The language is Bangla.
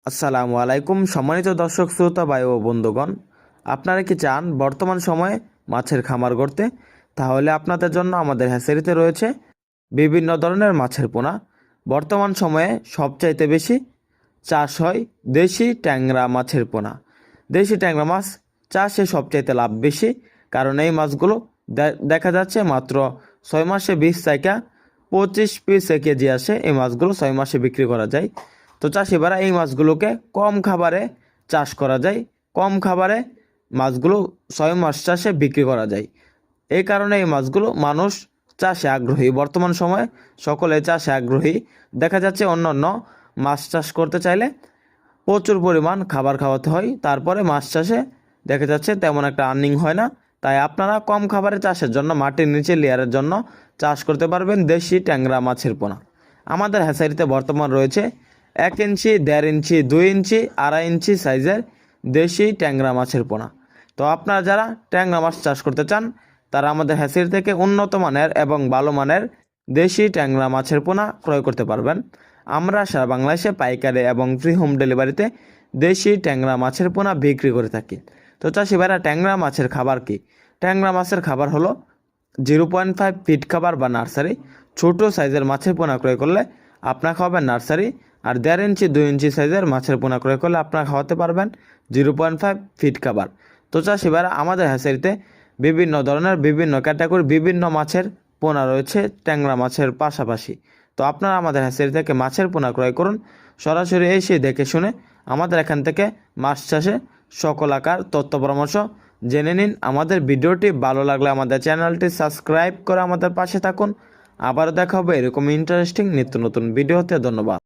আসসালামু আলাইকুম সম্মানিত দর্শক শ্রোতা ভাই ও বন্ধুগণ, আপনারা কি চান বর্তমান সময়ে মাছের খামার গড়তে? তাহলে আপনাদের জন্য আমাদের হ্যাচারিতে রয়েছে বিভিন্ন ধরনের মাছের পোনা। বর্তমান সময়ে সবচাইতে বেশি চাষ হয় দেশি ট্যাংরা মাছের পোনা। দেশি ট্যাংরা মাছ চাষে সবচাইতে লাভ বেশি, কারণ এই মাছগুলো দেখা যাচ্ছে মাত্র 6 মাসে 20 থেকে 25 পিস কেজি আসে। এই মাছগুলো 6 মাসে বিক্রি করা যায়। তো চাষিবারা এই মাছগুলোকে কম খাবারে চাষ করা যায়, কম খাবারে মাছগুলো 6 মাস চাষে বিক্রি করা যায়। এই কারণে এই মাছগুলো মানুষ চাষে আগ্রহী। বর্তমান সময়ে সকলে চাষে আগ্রহী। দেখা যাচ্ছে অন্যান্য মাছ চাষ করতে চাইলে প্রচুর পরিমাণ খাবার খাওয়াতে হয়, তারপরে মাছ চাষে দেখা যাচ্ছে তেমন একটা আর্নিং হয় না। তাই আপনারা কম খাবারে চাষের জন্য মাটির নিচে লেয়ারের জন্য চাষ করতে পারবেন দেশি ট্যাংরা মাছের পোনা। আমাদের হ্যাচারিতে বর্তমান রয়েছে 1 ইঞ্চি, 1.5 ইঞ্চি, 2 ইঞ্চি, 2.5 ইঞ্চি সাইজের দেশি ট্যাংরা মাছের পোনা। তো আপনারা যারা ট্যাংরা মাছ চাষ করতে চান তারা আমাদের হ্যাচারি থেকে উন্নত মানের এবং ভালো মানের দেশি ট্যাংরা মাছের পোনা ক্রয় করতে পারবেন। আমরা সারা বাংলাদেশে পাইকারি এবং ফ্রি হোম ডেলিভারিতে দেশি ট্যাংরা মাছের পোনা বিক্রি করে থাকি। তো চাষি ভাইরা, ট্যাংরা মাছের খাবার কি? ট্যাংরা মাছের খাবার হলো 0.5 ফিট খাবার বা নার্সারি। ছোট সাইজের মাছের পোনা ক্রয় করলে আপনার খাওয়াবেন নার্সারি, আর 1.5 ইঞ্চি 2 ইঞ্চি সাইজের মাছের পোনা ক্রয় করলে আপনারা খাওয়াতে পারবেন 0.5 ফিট খাবার। তো চাষি ভাইরা, আমাদের হ্যাচারিতে বিভিন্ন ধরনের বিভিন্ন ক্যাটাগরি বিভিন্ন মাছের পোনা রয়েছে ট্যাংরা মাছের পাশাপাশি। তো আপনারা আমাদের হ্যাচারি থেকে মাছের পোনা ক্রয় করুন, সরাসরি এসে দেখে শুনে আমাদের এখান থেকে মাছ চাষে সকল আকার তথ্য পরামর্শ জেনে নিন। আমাদের ভিডিওটি ভালো লাগলে আমাদের চ্যানেলটি সাবস্ক্রাইব করে আমাদের পাশে থাকুন। আবারও দেখা হবে এরকম ইন্টারেস্টিং নিত্য নতুন ভিডিওতে। ধন্যবাদ।